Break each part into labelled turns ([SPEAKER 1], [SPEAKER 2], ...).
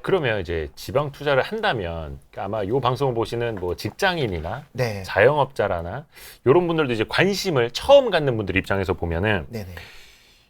[SPEAKER 1] 그러면 이제 지방 투자를 한다면 아마 이 방송을 보시는 뭐 직장인이나
[SPEAKER 2] 네.
[SPEAKER 1] 자영업자라나 이런 분들도 이제 관심을 처음 갖는 분들 입장에서 보면은
[SPEAKER 2] 네네.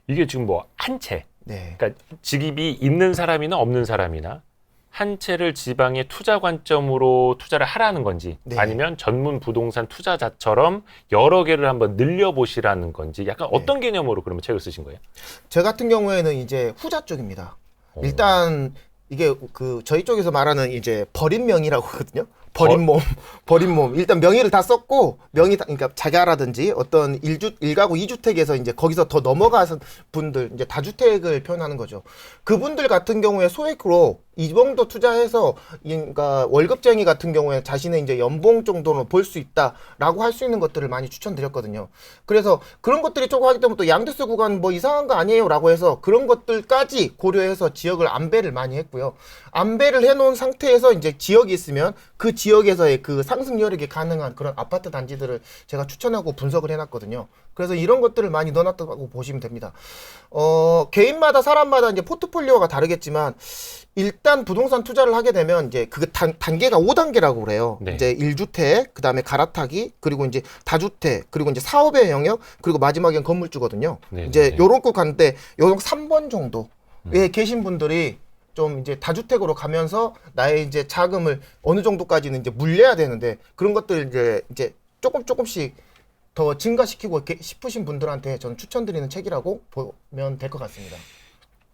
[SPEAKER 1] 이게 지금 뭐 한 채,
[SPEAKER 2] 네.
[SPEAKER 1] 그러니까 직입이 있는 사람이나 없는 사람이나 한 채를 지방의 투자 관점으로 투자를 하라는 건지
[SPEAKER 2] 네.
[SPEAKER 1] 아니면 전문 부동산 투자자처럼 여러 개를 한번 늘려보시라는 건지 약간
[SPEAKER 2] 네.
[SPEAKER 1] 어떤 개념으로 그러면 책을 쓰신 거예요?
[SPEAKER 2] 저 같은 경우에는 이제 후자 쪽입니다. 일단 이게 그 저희 쪽에서 말하는 이제 버린 명의라고 하거든요. 버린 몸, 버린 몸. 일단 명의를 다 썼고 명의 다, 그러니까 자가라든지 어떤 일가구 2주택에서 이제 거기서 더 넘어가서 분들 이제 다주택을 표현하는 거죠. 그분들 같은 경우에 소액으로 이 정도 투자해서 그러니까 월급쟁이 같은 경우에 자신의 이제 연봉 정도는 볼 수 있다라고 할 수 있는 것들을 많이 추천드렸거든요. 그래서 그런 것들이 조금 하기 때문에 또 양도세 구간 뭐 이상한 거 아니에요라고 해서 그런 것들까지 고려해서 지역을 안배를 많이 했고요. 안배를 해놓은 상태에서 이제 지역이 있으면 그 지역에서의 그 상승 여력이 가능한 그런 아파트 단지들을 제가 추천하고 분석을 해놨거든요. 그래서 이런 것들을 많이 넣어놨다고 보시면 됩니다. 개인마다 사람마다 이제 포트폴리오가 다르겠지만 일단 부동산 투자를 하게 되면 이제 그 단계가 5단계라고 그래요.
[SPEAKER 1] 네.
[SPEAKER 2] 이제 1주택, 그 다음에 갈아타기, 그리고 이제 다주택, 그리고 이제 사업의 영역, 그리고 마지막엔 건물주거든요.
[SPEAKER 1] 네,
[SPEAKER 2] 이제
[SPEAKER 1] 네.
[SPEAKER 2] 요런 거 가는데 요런 3번 정도에 계신 분들이 좀 이제 다주택으로 가면서 나의 이제 자금을 어느 정도까지는 이제 물려야 되는데 그런 것들 이제 조금씩 더 증가시키고 싶으신 분들한테 저는 추천드리는 책이라고 보면 될 것 같습니다.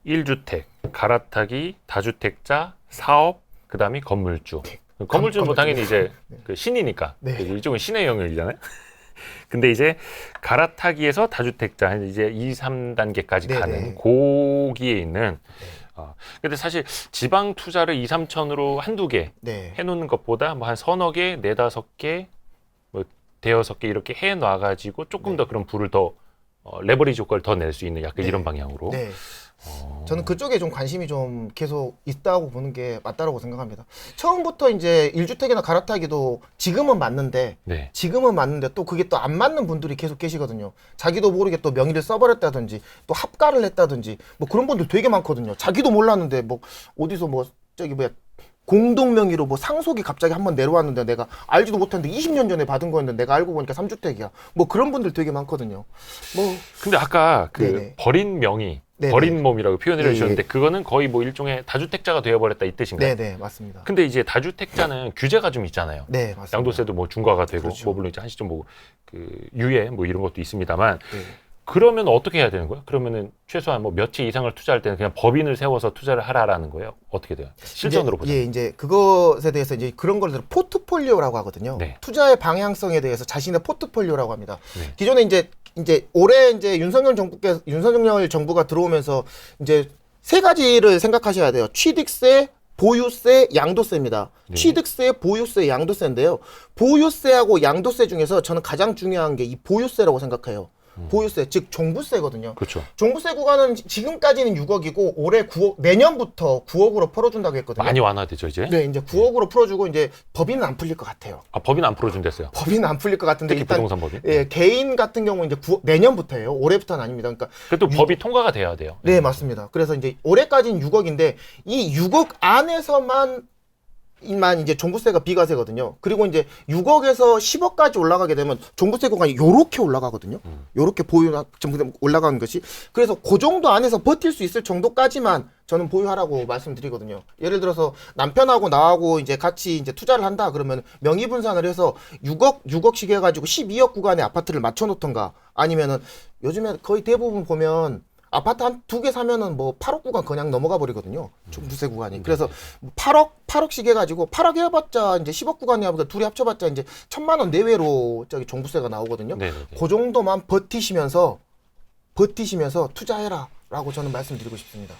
[SPEAKER 1] 1주택, 갈아타기, 다주택자, 사업, 그 다음에 건물주. 건물주는 뭐 당연히 이제 그 신이니까.
[SPEAKER 2] 네.
[SPEAKER 1] 이쪽은 신의 영역이잖아요. 근데 이제 갈아타기에서 다주택자, 이제 2, 3단계까지
[SPEAKER 2] 네네.
[SPEAKER 1] 가는 고기에 있는 근데 사실 지방 투자를 2, 3천으로 한두 개
[SPEAKER 2] 네.
[SPEAKER 1] 해놓는 것보다 뭐 한 서너 개, 네다섯 개, 뭐 대여섯 개 이렇게 해놔가지고 조금 더 그런 부를 더 레버리지 효과를 더 낼 수 있는 약간
[SPEAKER 2] 네.
[SPEAKER 1] 이런 방향으로.
[SPEAKER 2] 네. 저는 그쪽에 좀 관심이 좀 계속 있다고 보는 게 맞다라고 생각합니다. 처음부터 이제 1주택이나 갈아타기도 지금은 맞는데
[SPEAKER 1] 네.
[SPEAKER 2] 또 그게 또 안 맞는 분들이 계속 계시거든요. 자기도 모르게 또 명의를 써버렸다든지 또 합가를 했다든지 뭐 그런 분들 되게 많거든요. 자기도 몰랐는데 뭐 어디서 뭐 저기 뭐야 공동 명의로 뭐 상속이 갑자기 한번 내려왔는데 내가 알지도 못했는데 20년 전에 받은 거였는데 내가 알고 보니까 3주택이야. 뭐 그런 분들 되게 많거든요. 뭐
[SPEAKER 1] 근데 아까 그
[SPEAKER 2] 네네.
[SPEAKER 1] 버린 명의,
[SPEAKER 2] 네네.
[SPEAKER 1] 버린 몸이라고 표현을
[SPEAKER 2] 예,
[SPEAKER 1] 해주셨는데
[SPEAKER 2] 예.
[SPEAKER 1] 그거는 거의 뭐 일종의 다주택자가 되어버렸다 이 뜻인가요?
[SPEAKER 2] 네네 맞습니다.
[SPEAKER 1] 근데 이제 다주택자는 규제가 좀 있잖아요.
[SPEAKER 2] 네 맞습니다.
[SPEAKER 1] 양도세도 뭐 중과가 되고,
[SPEAKER 2] 그렇죠.
[SPEAKER 1] 뭐 물론 이제 한 시점 뭐 그 유예 뭐 이런 것도 있습니다만,
[SPEAKER 2] 네.
[SPEAKER 1] 그러면 어떻게 해야 되는 거예요? 그러면은 최소한 뭐 몇 채 이상을 투자할 때는 그냥 법인을 세워서 투자를 하라라는 거예요? 어떻게 돼요? 실전으로 보자.
[SPEAKER 2] 예, 이제 그것에 대해서 이제 그런 걸 포트폴리오라고 하거든요.
[SPEAKER 1] 네.
[SPEAKER 2] 투자의 방향성에 대해서 자신의 포트폴리오라고 합니다.
[SPEAKER 1] 네.
[SPEAKER 2] 기존에 이제 올해 이제 윤석열 정부가 들어오면서 이제 세 가지를 생각하셔야 돼요. 취득세, 보유세, 양도세입니다.
[SPEAKER 1] 네.
[SPEAKER 2] 취득세, 보유세, 양도세인데요. 보유세하고 양도세 중에서 저는 가장 중요한 게 이 보유세라고 생각해요. 보유세, 즉 종부세거든요.
[SPEAKER 1] 그렇죠.
[SPEAKER 2] 종부세 구간은 지금까지는 6억이고 올해 9억, 내년부터 9억으로 풀어준다고 했거든요.
[SPEAKER 1] 많이 완화되죠 이제.
[SPEAKER 2] 네, 이제 9억으로 풀어주고 이제 법인은 안 풀릴 것 같아요.
[SPEAKER 1] 아 법인 안 풀어준댔어요.
[SPEAKER 2] 법인은 안 풀릴 것 같은데
[SPEAKER 1] 특히
[SPEAKER 2] 일단
[SPEAKER 1] 부동산 법인.
[SPEAKER 2] 예, 개인 같은 경우 이제 내년부터예요. 올해부터는 아닙니다. 그러니까
[SPEAKER 1] 그래도 법이 통과가 돼야 돼요.
[SPEAKER 2] 네, 맞습니다. 그래서 이제 올해까지는 6억인데 이 6억 안에서만 이제 종부세가 비과세거든요. 그리고 이제 6억에서 10억까지 올라가게 되면 종부세 구간이 요렇게 올라가거든요. 요렇게 전부 올라가는 것이. 그래서 그 정도 안에서 버틸 수 있을 정도까지만 저는 보유하라고 말씀드리거든요. 예를 들어서 남편하고 나하고 이제 같이 이제 투자를 한다 그러면 명의 분산을 해서 6억씩 해가지고 12억 구간에 아파트를 맞춰놓던가 아니면은 요즘에 거의 대부분 보면 아파트 한 2개 사면은 뭐 8억 구간 그냥 넘어가 버리거든요. 종부세 구간이. 그래서 8억씩 해가지고 8억 해봤자 이제 10억 구간이 하면 둘이 합쳐봤자 이제 1,000만 원 내외로 저기 종부세가 나오거든요.
[SPEAKER 1] 네네네.
[SPEAKER 2] 그 정도만 버티시면서 투자해라라고 저는 말씀드리고 싶습니다.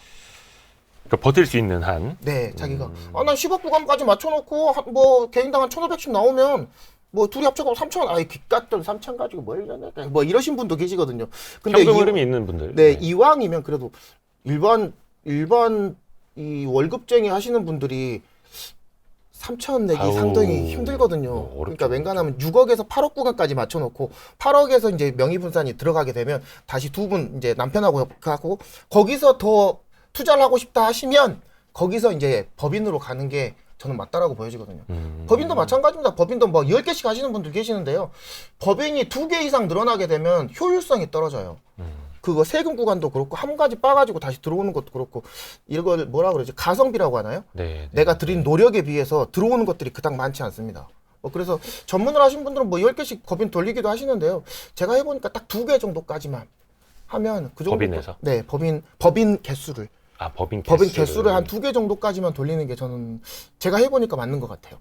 [SPEAKER 1] 그러니까 버틸 수 있는 한.
[SPEAKER 2] 네, 자기가 난 10억 구간까지 맞춰놓고 뭐 개인당 한 1,500씩 나오면. 뭐 둘이 합쳐서 3천, 아이 귓갓돈 3천 가지고 뭘 이러냐, 뭐 이러신 분도 계시거든요. 근데
[SPEAKER 1] 현금 흐름이 있는 분들.
[SPEAKER 2] 네, 이왕이면 그래도 일반 이 월급쟁이 하시는 분들이 3천 내기
[SPEAKER 1] 아우,
[SPEAKER 2] 상당히 힘들거든요.
[SPEAKER 1] 어렵죠,
[SPEAKER 2] 그러니까 웬간하면 6억에서 8억 구간까지 맞춰놓고 8억에서 이제 명의분산이 들어가게 되면 다시 두 분 이제 남편하고 하고 거기서 더 투자를 하고 싶다 하시면 거기서 이제 법인으로 가는 게 저는 맞다라고 보여지거든요. 법인도 마찬가지입니다. 법인도 뭐 10개씩 하시는 분들 계시는데요. 법인이 2개 이상 늘어나게 되면 효율성이 떨어져요. 그거 세금 구간도 그렇고 한 가지 빠가지고 다시 들어오는 것도 그렇고 이걸 뭐라 그러지? 가성비라고 하나요?
[SPEAKER 1] 네.
[SPEAKER 2] 내가 들인 노력에 비해서 들어오는 것들이 그닥 많지 않습니다. 그래서 전문을 하신 분들은 뭐 10개씩 법인 돌리기도 하시는데요. 제가 해보니까 딱 2개 정도까지만 하면 그 정도.
[SPEAKER 1] 법인에서?
[SPEAKER 2] 네, 법인 개수를.
[SPEAKER 1] 법인
[SPEAKER 2] 개수를 한 2개 정도까지만 돌리는 게 저는 제가 해보니까 맞는 것 같아요.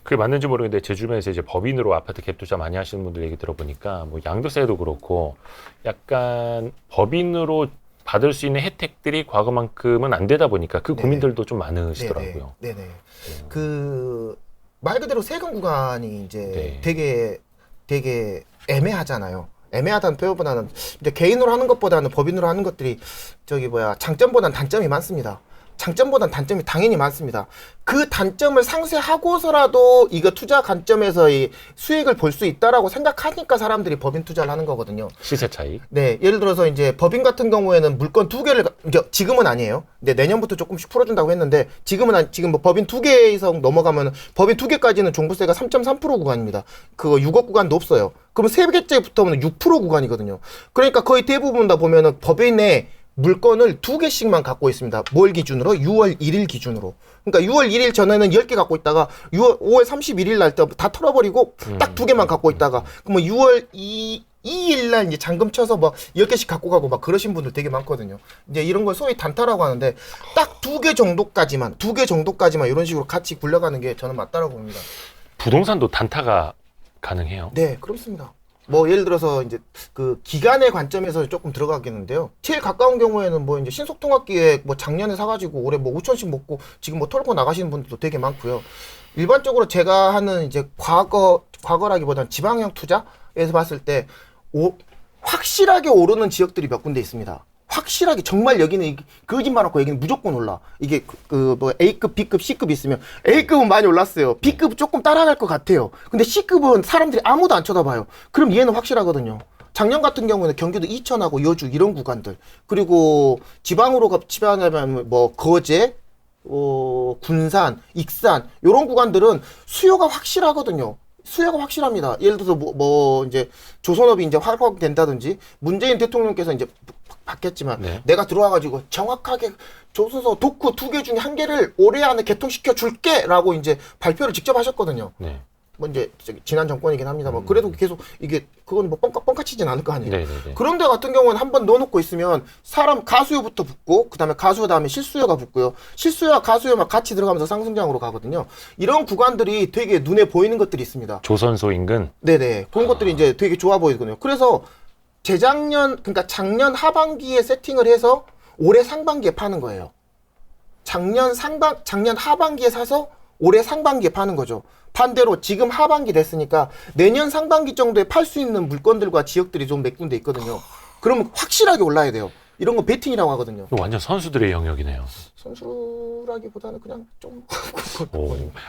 [SPEAKER 1] 그게 맞는지 모르겠는데 제 주변에서 이제 법인으로 아파트 갭 투자 많이 하시는 분들 얘기 들어보니까 뭐 양도세도 그렇고 약간 법인으로 받을 수 있는 혜택들이 과거만큼은 안 되다 보니까 그 고민들도 좀 많으시더라고요.
[SPEAKER 2] 네네. 그 말 그대로 세금 구간이 이제
[SPEAKER 1] 네.
[SPEAKER 2] 되게 애매하잖아요. 애매하다는 표현보다는 이제 개인으로 하는 것보다는 법인으로 하는 것들이 장점보다는 단점이 많습니다. 장점보다는 단점이 당연히 많습니다. 그 단점을 상쇄하고서라도 이거 투자 관점에서 이 수익을 볼 수 있다라고 생각하니까 사람들이 법인 투자를 하는 거거든요.
[SPEAKER 1] 시세 차이.
[SPEAKER 2] 네, 예를 들어서 이제 법인 같은 경우에는 물건 2개를 이제 지금은 아니에요. 근데 내년부터 조금씩 풀어준다고 했는데 지금 뭐 법인 2개 이상 넘어가면 법인 2개까지는 종부세가 3.3% 구간입니다. 그거 6억 구간도 없어요. 그러면 3개째부터는 6% 구간이거든요. 그러니까 거의 대부분 다 보면은 법인에 물건을 2개씩만 갖고 있습니다. 뭘 기준으로? 6월 1일 기준으로. 그러니까 6월 1일 전에는 10개 갖고 있다가 5월 31일 날 때 다 털어버리고 딱 2개만 갖고 있다가 그러면 6월 2일 날 이제 잔금 쳐서 뭐 10개씩 갖고 가고 막 그러신 분들 되게 많거든요. 이제 이런 걸 소위 단타라고 하는데 딱 2개 정도까지만 이런 식으로 같이 굴려가는 게 저는 맞다라고 봅니다.
[SPEAKER 1] 부동산도 단타가 가능해요?
[SPEAKER 2] 네, 그렇습니다. 뭐 예를 들어서 이제 그 기간의 관점에서 조금 들어가겠는데요. 제일 가까운 경우에는 뭐 이제 신속통합기획 뭐 작년에 사가지고 올해 뭐 5천씩 먹고 지금 뭐 털고 나가시는 분들도 되게 많고요. 일반적으로 제가 하는 이제 과거라기보다는 지방형 투자에서 봤을 때 확실하게 오르는 지역들이 몇 군데 있습니다. 확실하게 정말 여기는 거짓말 않고 여기는 무조건 올라. 이게 뭐 A급, B급, C급 있으면 A급은 많이 올랐어요. B급 조금 따라갈 것 같아요. 근데 C급은 사람들이 아무도 안 쳐다봐요. 그럼 얘는 확실하거든요. 작년 같은 경우에는 경기도 이천하고 여주 이런 구간들 그리고 지방으로 치면 뭐 거제, 군산, 익산 이런 구간들은 수요가 확실하거든요. 수요가 확실합니다. 예를 들어서 뭐 이제 조선업이 이제 활성화된다든지 문재인 대통령께서 이제 바뀌었지만 내가 들어와가지고 정확하게 조선소 도크 2개 중에 1개를 올해 안에 개통시켜 줄게라고 이제 발표를 직접 하셨거든요.
[SPEAKER 1] 네.
[SPEAKER 2] 뭐 이제 지난 정권이긴 합니다. 뭐 그래도 계속 이게 그건 뭐 뻥카치진 않을 거 아니에요.
[SPEAKER 1] 네네네.
[SPEAKER 2] 그런데 같은 경우는 한번 넣어놓고 있으면 사람 가수요부터 붙고 그다음에 가수요 다음에 실수요가 붙고요. 실수요와 가수요만 같이 들어가면서 상승장으로 가거든요. 이런 구간들이 되게 눈에 보이는 것들이 있습니다.
[SPEAKER 1] 조선소 인근.
[SPEAKER 2] 네네. 그런 것들이 이제 되게 좋아 보이거든요. 그래서 그러니까 작년 하반기에 세팅을 해서 올해 상반기에 파는 거예요. 작년 하반기에 사서 올해 상반기에 파는 거죠. 반대로 지금 하반기 됐으니까 내년 상반기 정도에 팔 수 있는 물건들과 지역들이 좀 몇 군데 있거든요. 그러면 확실하게 올라야 돼요. 이런 거 베팅이라고 하거든요.
[SPEAKER 1] 완전 선수들의 영역이네요.
[SPEAKER 2] 선수라기보다는 그냥 좀.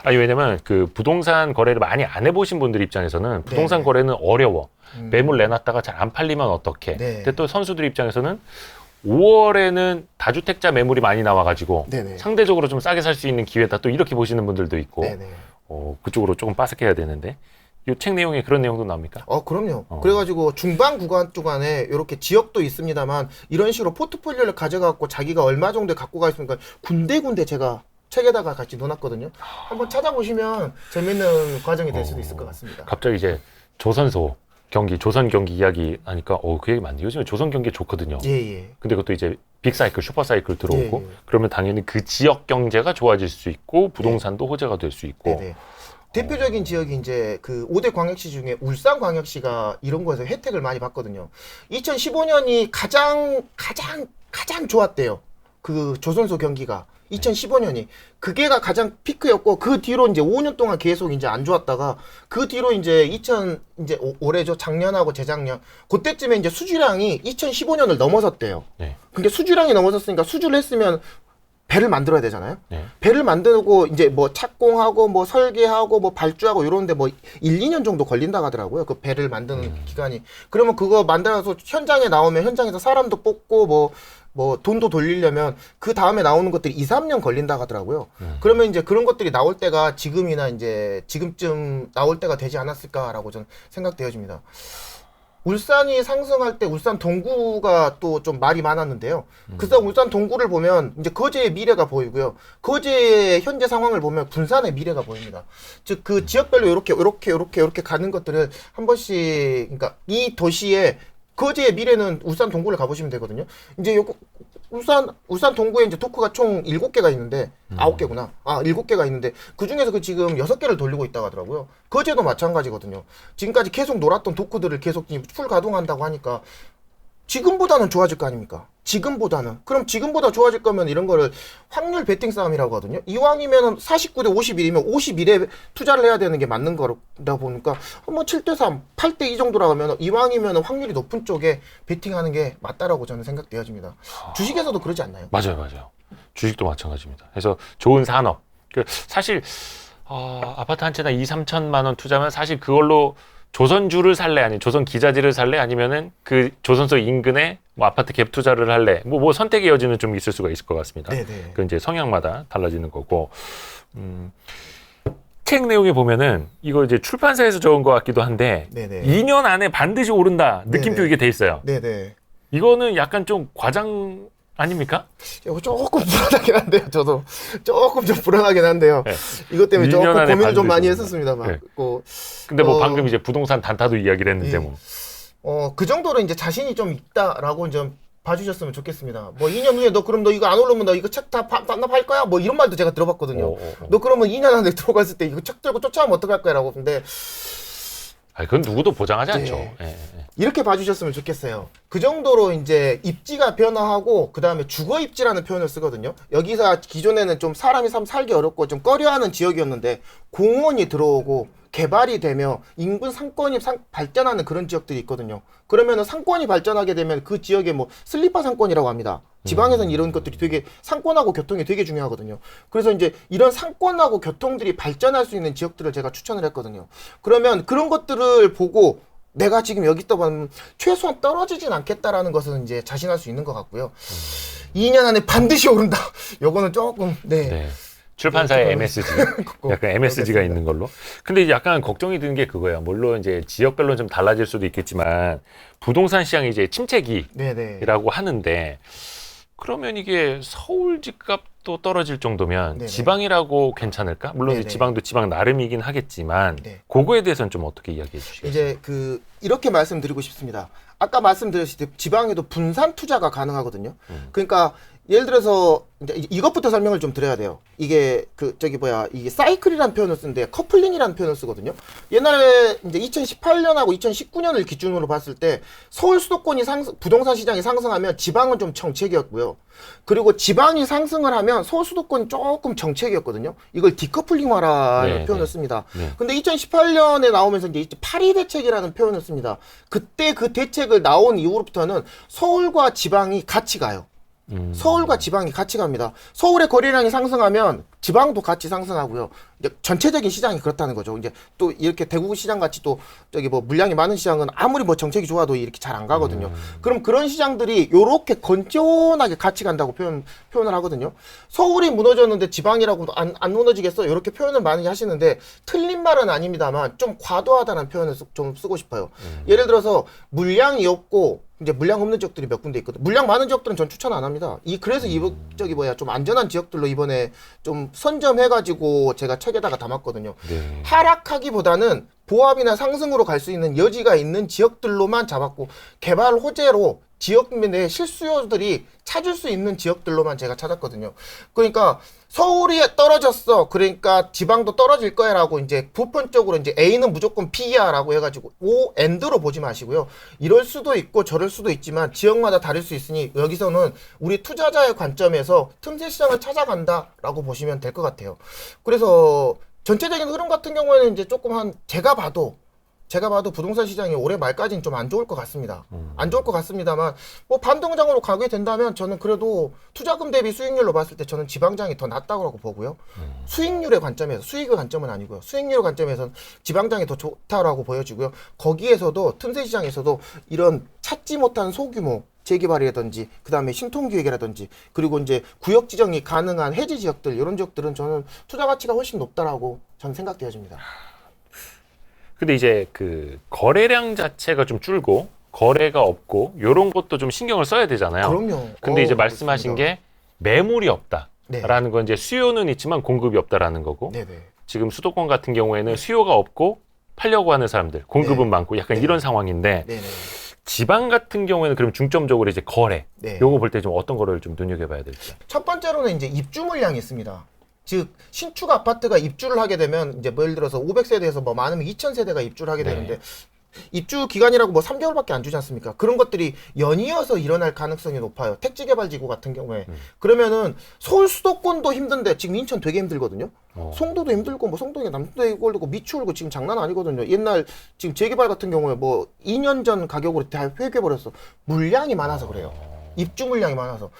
[SPEAKER 1] 아니 왜냐면 그 부동산 거래를 많이 안 해보신 분들 입장에서는 부동산 거래는 어려워. 매물 내놨다가 잘 안 팔리면 어떡해. 근데 또 선수들 입장에서는 5월에는 다주택자 매물이 많이 나와가지고 상대적으로 좀 싸게 살 수 있는 기회다. 또 이렇게 보시는 분들도 있고 그쪽으로 조금 빠삭해야 되는데 이 책 내용에 그런 내용도 나옵니까?
[SPEAKER 2] 그럼요. 그래가지고 중반 구간 동안에 이렇게 지역도 있습니다만 이런 식으로 포트폴리오를 가져가고 자기가 얼마 정도 갖고 가 있으니까 군데군데 제가 책에다가 같이 넣어놨거든요. 한번 찾아보시면 재밌는 과정이 될 수도 있을 것 같습니다.
[SPEAKER 1] 갑자기 이제 조선소 경기, 조선 경기 이야기 하니까 그 얘기 맞네. 요즘에 조선 경기 좋거든요. 근데 그것도 이제 빅사이클, 슈퍼사이클 들어오고 그러면 당연히 그 지역 경제가 좋아질 수 있고 부동산도 호재가 될 수 있고.
[SPEAKER 2] 대표적인 지역이 이제 그 5대 광역시 중에 울산광역시가 이런 거에서 혜택을 많이 받거든요. 2015년이 가장 좋았대요. 그 조선소 경기가. 2015년이. 그게가 가장 피크였고, 그 뒤로 이제 5년 동안 계속 이제 안 좋았다가, 그 뒤로 이제 올해죠. 작년하고 재작년. 그때쯤에 이제 수주량이 2015년을 넘어섰대요. 근데 수주량이 넘어섰으니까 수주를 했으면 배를 만들어야 되잖아요.
[SPEAKER 1] 네.
[SPEAKER 2] 배를 만들고 이제 뭐 착공하고 뭐 설계하고 뭐 발주하고 이런데 뭐 1, 2년 정도 걸린다고 하더라고요. 그 배를 만드는 기간이. 그러면 그거 만들어서 현장에 나오면 현장에서 사람도 뽑고 뭐 돈도 돌리려면 그 다음에 나오는 것들이 2, 3년 걸린다고 하더라고요. 그러면 이제 그런 것들이 나올 때가 지금이나 이제 지금쯤 나올 때가 되지 않았을까라고 저는 생각되어집니다. 울산이 상승할 때 울산 동구가 또 좀 말이 많았는데요. 그래서 울산 동구를 보면 이제 거제의 미래가 보이고요. 거제의 현재 상황을 보면 군산의 미래가 보입니다. 즉 그 지역별로 이렇게 가는 것들을 한 번씩, 그러니까 이 도시의 거제의 미래는 울산 동구를 가보시면 되거든요. 이제 울산 동구에 이제 토크가 총 7개가 있는데, 9개구나. 7개가 있는데, 그 중에서 그 지금 6개를 돌리고 있다고 하더라고요. 거제도 마찬가지거든요. 지금까지 계속 놀았던 토크들을 계속 풀 가동한다고 하니까, 지금보다는 좋아질 거 아닙니까? 지금보다는. 그럼 지금보다 좋아질 거면 이런 거를 확률 베팅 싸움이라고 하거든요. 이왕이면 49대 51이면 51에 투자를 해야 되는 게 맞는 거다 보니까 뭐 7대 3, 8대 2 정도라고 하면 이왕이면 확률이 높은 쪽에 베팅하는 게 맞다라고 저는 생각되어집니다. 주식에서도 그러지 않나요?
[SPEAKER 1] 맞아요. 주식도 마찬가지입니다. 그래서 좋은 산업. 사실 아파트 한 채나 2, 3천만 원 투자면 사실 그걸로 조선주를 살래, 아니면 조선 기자재를 살래, 아니면은 그 조선소 인근에 뭐 아파트 갭 투자를 할래, 뭐 선택의 여지는 좀 있을 수가 있을 것 같습니다.
[SPEAKER 2] 네네.
[SPEAKER 1] 그 이제 성향마다 달라지는 거고. 책 내용에 보면은 이거 이제 출판사에서 적은 것 같기도 한데,
[SPEAKER 2] 네네.
[SPEAKER 1] 2년 안에 반드시 오른다 느낌표
[SPEAKER 2] 네네.
[SPEAKER 1] 이게 돼 있어요.
[SPEAKER 2] 네네.
[SPEAKER 1] 이거는 약간 좀 과장 아닙니까?
[SPEAKER 2] 조금 불안하긴 한데요. 저도 조금 좀 불안하긴 한데요.
[SPEAKER 1] 네.
[SPEAKER 2] 이것 때문에
[SPEAKER 1] 2년
[SPEAKER 2] 조금
[SPEAKER 1] 안에
[SPEAKER 2] 고민을 좀 많이
[SPEAKER 1] 반드시
[SPEAKER 2] 했었습니다. 막.
[SPEAKER 1] 네.
[SPEAKER 2] 그,
[SPEAKER 1] 근데 뭐 방금 이제 부동산 단타도 이야기를 했는데 뭐.
[SPEAKER 2] 그 정도로 이제 자신이 좀 있다라고 좀 봐주셨으면 좋겠습니다. 뭐 2년 후에 그럼 너 이거 안 오르면 너 이거 책 다 반납할 거야? 뭐 이런 말도 제가 들어봤거든요. 너 그러면 2년 안에 들어갔을 때 이거 책 들고 쫓아오면 어떡할 거야? 라고. 근데
[SPEAKER 1] 그건 누구도 보장하지
[SPEAKER 2] 네.
[SPEAKER 1] 않죠.
[SPEAKER 2] 이렇게 봐주셨으면 좋겠어요. 그 정도로 이제 입지가 변화하고 그 다음에 주거 입지라는 표현을 쓰거든요. 여기서 기존에는 좀 사람이 살기 어렵고 좀 꺼려하는 지역이었는데 공원이 들어오고 개발이 되며 인근 상권이 발전하는 그런 지역들이 있거든요. 그러면은 상권이 발전하게 되면 그 지역에 뭐 슬리퍼 상권이라고 합니다. 지방에서는 이런 것들이 되게 상권하고 교통이 되게 중요하거든요. 그래서 이제 이런 상권하고 교통들이 발전할 수 있는 지역들을 제가 추천을 했거든요. 그러면 그런 것들을 보고 내가 지금 여기 있다면 최소한 떨어지진 않겠다라는 것은 이제 자신할 수 있는 것 같고요. 2년 안에 반드시 오른다. 요거는 조금
[SPEAKER 1] 네. 출판사의 MSG, 약간 MSG가 있는 걸로. 근데 약간 걱정이 드는 게 그거예요. 물론 이제 지역별로 좀 달라질 수도 있겠지만 부동산 시장이 이제 침체기라고 하는데 그러면 이게 서울 집값도 떨어질 정도면
[SPEAKER 2] 네네.
[SPEAKER 1] 지방이라고 괜찮을까? 물론
[SPEAKER 2] 네네.
[SPEAKER 1] 지방도 지방 나름이긴 하겠지만
[SPEAKER 2] 네.
[SPEAKER 1] 그거에 대해서는 좀 어떻게 이야기해 주시겠어요?
[SPEAKER 2] 이제 이렇게 말씀드리고 싶습니다. 아까 말씀드렸듯이 지방에도 분산 투자가 가능하거든요. 그러니까 예를 들어서 이제 이것부터 설명을 좀 드려야 돼요. 이게 이게 사이클이라는 표현을 쓰는데 커플링이라는 표현을 쓰거든요. 옛날에 이제 2018년하고 2019년을 기준으로 봤을 때 서울 수도권이 부동산 시장이 상승하면 지방은 좀 정체기였고요. 그리고 지방이 상승을 하면 서울 수도권이 조금 정체기였거든요. 이걸 디커플링화라는 표현을 씁니다. 근데 2018년에 나오면서 이제 8.2 대책이라는 표현을 씁니다. 그때 그 대책을 나온 이후로부터는 서울과 지방이 같이 가요. 서울과 지방이 같이 갑니다. 서울의 거래량이 상승하면 지방도 같이 상승하고요. 이제 전체적인 시장이 그렇다는 거죠. 이제 또 이렇게 대구 시장 같이 또 물량이 많은 시장은 아무리 뭐 정책이 좋아도 이렇게 잘 안 가거든요. 그럼 그런 시장들이 요렇게 건전하게 같이 간다고 표현을 하거든요. 서울이 무너졌는데 지방이라고 안 무너지겠어? 이렇게 표현을 많이 하시는데 틀린 말은 아닙니다만 좀 과도하다는 표현을 좀 쓰고 싶어요. 예를 들어서 물량이 없고 이제 물량 없는 지역들이 몇 군데 있거든. 물량 많은 지역들은 전 추천 안 합니다. 그래서 좀 안전한 지역들로 이번에 좀 선점해가지고 제가 책에다가 담았거든요.
[SPEAKER 1] 네.
[SPEAKER 2] 하락하기보다는 보합이나 상승으로 갈 수 있는 여지가 있는 지역들로만 잡았고 개발 호재로 지역 내 실수요들이 찾을 수 있는 지역들로만 제가 찾았거든요. 그러니까 서울이 떨어졌어. 그러니까 지방도 떨어질 거야라고 이제 보편적으로 이제 A는 무조건 B야라고 해가지고 O AND로 보지 마시고요. 이럴 수도 있고 저럴 수도 있지만 지역마다 다를 수 있으니 여기서는 우리 투자자의 관점에서 틈새 시장을 찾아간다라고 보시면 될 것 같아요. 그래서 전체적인 흐름 같은 경우에는 이제 조금 제가 봐도 제가 봐도 부동산 시장이 올해 말까지는 좀 안 좋을 것 같습니다. 안 좋을 것 같습니다만 뭐 반등장으로 가게 된다면 저는 그래도 투자금 대비 수익률로 봤을 때 저는 지방장이 더 낫다고 보고요. 수익률의 관점에서, 수익의 관점은 아니고요. 수익률의 관점에서는 지방장이 더 좋다라고 보여지고요. 거기에서도 틈새 시장에서도 이런 찾지 못한 소규모 재개발이라든지 그다음에 신통기획이라든지 그리고 이제 구역 지정이 가능한 해지 지역들 이런 지역들은 저는 투자 가치가 훨씬 높다라고 저는 생각되어집니다.
[SPEAKER 1] 근데 이제 그 거래량 자체가 좀 줄고 거래가 없고 요런 것도 좀 신경을 써야 되잖아요.
[SPEAKER 2] 그럼요.
[SPEAKER 1] 근데 이제 말씀하신
[SPEAKER 2] 그렇습니다.
[SPEAKER 1] 게 매물이 없다라는
[SPEAKER 2] 네.
[SPEAKER 1] 건 이제 수요는 있지만 공급이 없다라는 거고
[SPEAKER 2] 네네.
[SPEAKER 1] 지금 수도권 같은 경우에는 수요가 없고 팔려고 하는 사람들 공급은
[SPEAKER 2] 네.
[SPEAKER 1] 많고 약간
[SPEAKER 2] 네.
[SPEAKER 1] 이런 상황인데
[SPEAKER 2] 네네.
[SPEAKER 1] 지방 같은 경우에는 그럼 중점적으로 이제 거래
[SPEAKER 2] 네.
[SPEAKER 1] 요거 볼 때 좀 어떤 거를 좀 눈여겨봐야 될지.
[SPEAKER 2] 첫 번째로는 이제 입주 물량이 있습니다. 즉 신축 아파트가 입주를 하게 되면 이제 뭐 예를 들어서 500세대에서 뭐 많으면 2000세대가 입주를 하게
[SPEAKER 1] 네.
[SPEAKER 2] 되는데 입주 기간이라고 뭐 3개월밖에 안 주지 않습니까? 그런 것들이 연이어서 일어날 가능성이 높아요. 택지개발지구 같은 경우에. 그러면은 서울 수도권도 힘든데 지금 인천 되게 힘들거든요. 송도도 힘들고 뭐 송도에 남도도 힘들고 미추홀고 지금 장난 아니거든요. 옛날 지금 재개발 같은 경우에 뭐 2년 전 가격으로 다 회귀해버렸어. 물량이 많아서 그래요. 입주 물량이 많아서.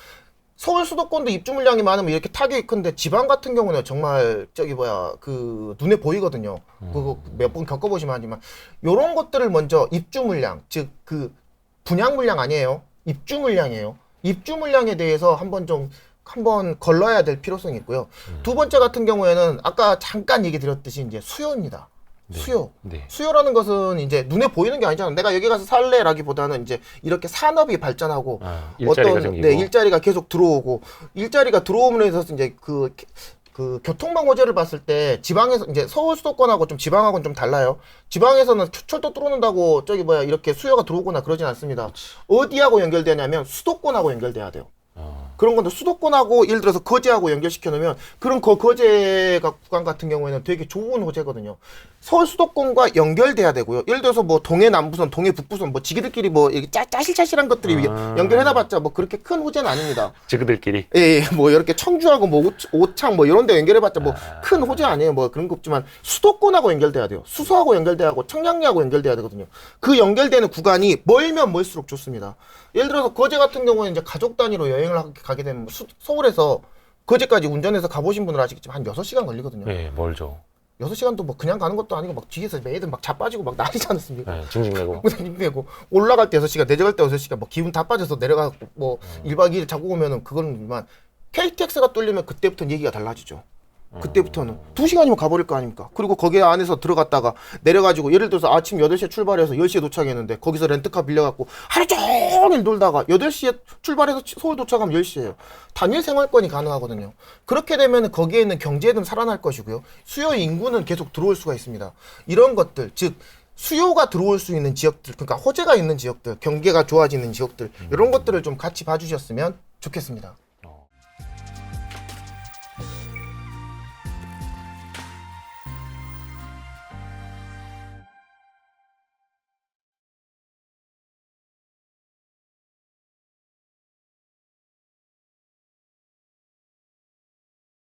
[SPEAKER 2] 서울 수도권도 입주 물량이 많으면 이렇게 타격이 큰데 지방 같은 경우는 정말 저기 뭐야 그 눈에 보이거든요. 그거 몇 번 겪어보시면 하지만 요런 것들을 먼저 입주 물량 즉 그 분양 물량 아니에요. 입주 물량이에요. 입주 물량에 대해서 한번 걸러야 될 필요성이 있고요. 두 번째 같은 경우에는 아까 잠깐 얘기 드렸듯이 이제 수요입니다.
[SPEAKER 1] 네.
[SPEAKER 2] 수요.
[SPEAKER 1] 네.
[SPEAKER 2] 수요라는 것은 이제 눈에 보이는 게 아니잖아. 내가 여기 가서 살래라기보다는 이제 이렇게 산업이 발전하고
[SPEAKER 1] 일자리가 생기고.
[SPEAKER 2] 네, 일자리가 계속 들어오고 일자리가 들어오면서 있어서 이제 그 교통망 호재를 봤을 때 지방에서 이제 서울 수도권하고 좀 지방하고는 좀 달라요. 지방에서는 철도 뚫어놓는다고 저기 뭐야 이렇게 수요가 들어오거나 그러진 않습니다. 어디하고 연결되냐면 수도권하고 연결돼야 돼요. 그런 건데 수도권하고 예를 들어서 거제하고 연결시켜 놓으면 그런 거제 구간 같은 경우에는 되게 좋은 호재거든요. 서울 수도권과 연결돼야 되고요. 예를 들어서 뭐 동해 남부선, 동해 북부선 뭐 지기들끼리 뭐 이렇게 짜실짜실한 것들이 연결해놔봤자 뭐 그렇게 큰 호재는 아닙니다.
[SPEAKER 1] 지그들끼리.
[SPEAKER 2] 예, 뭐 이렇게 청주하고 뭐 오창 뭐 이런 데 연결해봤자 뭐 큰 호재 아니에요. 뭐 그런 거 없지만 수도권하고 연결돼야 돼요. 수서하고 연결돼야 하고 청량리하고 연결돼야 되거든요. 그 연결되는 구간이 멀면 멀수록 좋습니다. 예를 들어서 거제 같은 경우는 이제 가족 단위로 여행을 가게 되면 서울에서 거제까지 운전해서 가보신 분은 아시겠지만 한 6시간 걸리거든요.
[SPEAKER 1] 네, 멀죠.
[SPEAKER 2] 6시간도 뭐 그냥 가는 것도 아니고 막 뒤에서 애들 막 자빠지고 막 난리지 않습니까?
[SPEAKER 1] 네, 징징대고.
[SPEAKER 2] 징징대고 올라갈 때 6시간, 내려갈 때 6시간 뭐 기분 다 빠져서 내려가고 뭐 1박 2일 자고 오면은 그거는만 KTX가 뚫리면 그때부터는 얘기가 달라지죠. 그때부터는 2시간이면 가버릴 거 아닙니까? 그리고 거기 안에서 들어갔다가 내려가지고 예를 들어서 아침 8시에 출발해서 10시에 도착했는데 거기서 렌트카 빌려갖고 하루 종일 놀다가 8시에 출발해서 서울 도착하면 10시예요. 단일 생활권이 가능하거든요. 그렇게 되면 거기에 있는 경제는 살아날 것이고요. 수요 인구는 계속 들어올 수가 있습니다. 이런 것들, 즉 수요가 들어올 수 있는 지역들, 그러니까 호재가 있는 지역들, 경계가 좋아지는 지역들 이런 것들을 좀 같이 봐주셨으면 좋겠습니다.